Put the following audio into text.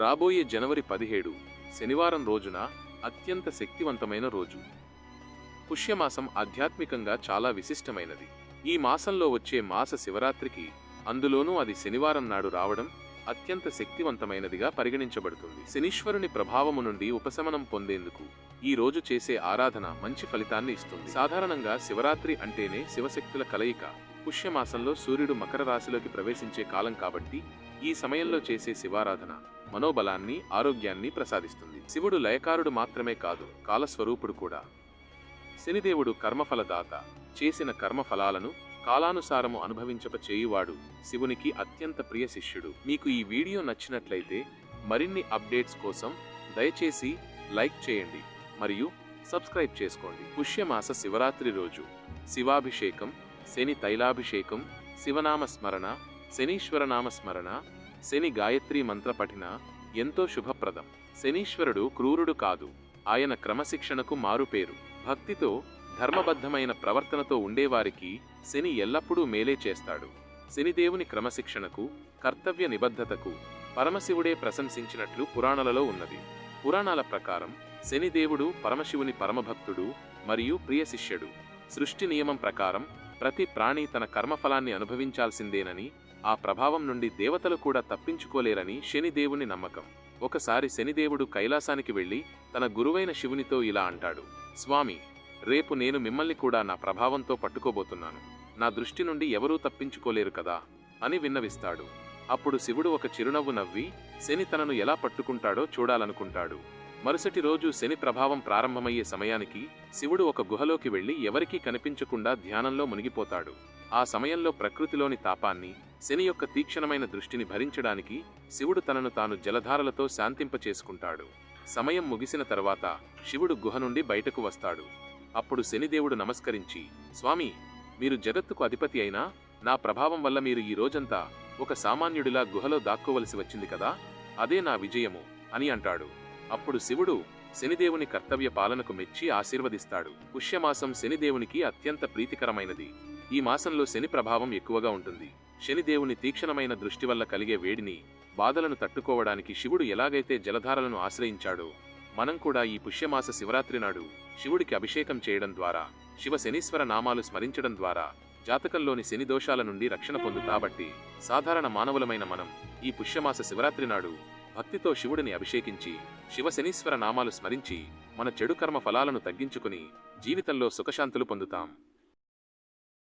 రాబోయే జనవరి 17 శనివారం రోజున అత్యంత శక్తివంతమైన రోజు. పుష్యమాసం ఆధ్యాత్మికంగా చాలా విశిష్టమైనది. ఈ మాసంలో వచ్చే మాస శివరాత్రికి, అందులోనూ అది శనివారం నాడు రావడం అత్యంత శక్తివంతమైనదిగా పరిగణించబడుతుంది. శనీశ్వరుని ప్రభావము నుండి ఉపశమనం పొందేందుకు ఈ రోజు చేసే ఆరాధన మంచి ఫలితాన్ని ఇస్తుంది. సాధారణంగా శివరాత్రి అంటేనే శివశక్తుల కలయిక. పుష్యమాసంలో సూర్యుడు మకర రాశిలోకి ప్రవేశించే కాలం కాబట్టి ఈ సమయంలో చేసే శివారాధన మనోబలాన్ని, ఆరోగ్యాన్ని ప్రసాదిస్తుంది. శివుడు లయకారుడు మాత్రమే కాదు, కాలస్వరూపుడు కూడా. శనిదేవుడు కర్మఫలదాత. చేసిన కర్మఫలాలను కాలానుసారము అనుభవించక చేయువాడు శివునికి అత్యంత ప్రియ శిష్యుడు. మీకు ఈ వీడియో నచ్చినట్లయితే మరిన్ని అప్డేట్స్ కోసం దయచేసి లైక్ చేయండి మరియు సబ్స్క్రైబ్ చేసుకోండి. పుష్యమాస శివరాత్రి రోజు శివాభిషేకం, శని తైలాభిషేకం, శివనామ స్మరణ, శనీశ్వరనామ స్మరణ, శని గాయత్రి మంత్ర పఠిన ఎంతో శుభప్రదం. శనీశ్వరుడు క్రూరుడు కాదు, ఆయన క్రమశిక్షణకు మారుపేరు. భక్తితో, ధర్మబద్ధమైన ప్రవర్తనతో ఉండేవారికి శని ఎల్లప్పుడూ మేలే చేస్తాడు. శనిదేవుని క్రమశిక్షణకు, కర్తవ్య నిబద్ధతకు పరమశివుడే ప్రశంసించినట్లు పురాణాలలో ఉన్నది. పురాణాల ప్రకారం శనిదేవుడు పరమశివుని పరమభక్తుడు మరియు ప్రియ శిష్యుడు. సృష్టి నియమం ప్రకారం ప్రతి ప్రాణి తన కర్మఫలాన్ని అనుభవించాల్సిందేనని, ఆ ప్రభావం నుండి దేవతలు కూడా తప్పించుకోలేరని శనిదేవుని నమ్మకం. ఒకసారి శనిదేవుడు కైలాసానికి వెళ్లి తన గురువైన శివునితో ఇలా అంటాడు: స్వామి, రేపు నేను మిమ్మల్ని కూడా నా ప్రభావంతో పట్టుకోబోతున్నాను. నా దృష్టి నుండి ఎవరూ తప్పించుకోలేరు కదా అని విన్నవిస్తాడు. అప్పుడు శివుడు ఒక చిరునవ్వు నవ్వి శని తనను ఎలా పట్టుకుంటాడో చూడాలనుకుంటాడు. మరుసటి రోజు శని ప్రభావం ప్రారంభమయ్యే సమయానికి శివుడు ఒక గుహలోకి వెళ్లి ఎవరికీ కనిపించకుండా ధ్యానంలో మునిగిపోతాడు. ఆ సమయంలో ప్రకృతిలోని తాపాన్ని, శని యొక్క తీక్షణమైన దృష్టిని భరించడానికి శివుడు తనను తాను జలధారలతో శాంతింపచేసుకుంటాడు. సమయం ముగిసిన తర్వాత శివుడు గుహ నుండి బయటకు వస్తాడు. అప్పుడు శనిదేవుడు నమస్కరించి, స్వామి, మీరు జగత్తుకు అధిపతి అయినా నా ప్రభావం వల్ల మీరు ఈ రోజంతా ఒక సామాన్యుడిలా గుహలో దాక్కోవలసి వచ్చింది కదా, అదే నా విజయము అని అంటాడు. అప్పుడు శివుడు శనిదేవుని కర్తవ్య పాలనకు మెచ్చి ఆశీర్వదిస్తాడు. పుష్యమాసం శనిదేవునికి అత్యంత ప్రీతికరమైనది. ఈ మాసంలో శని ప్రభావం ఎక్కువగా ఉంటుంది. శనిదేవుని తీక్షణమైన దృష్టి వల్ల కలిగే వేడిని, బాధలను తట్టుకోవడానికి శివుడు ఎలాగైతే జలధారలను ఆశ్రయించాడో, మనం కూడా ఈ పుష్యమాస శివరాత్రి నాడు శివుడికి అభిషేకం చేయడం ద్వారా, శివ శనీశ్వర నామాలు స్మరించడం ద్వారా జాతకంలోని శని దోషాల నుండి రక్షణ పొందుతాబట్టి సాధారణ మానవులమైన మనం ఈ పుష్యమాస శివరాత్రి నాడు భక్తితో శివుడిని అభిషేకించి శివ శనీశ్వర నామాలు స్మరించి మన చెడు కర్మ ఫలాలను తగ్గించుకుని జీవితంలో సుఖశాంతులు పొందుతాం.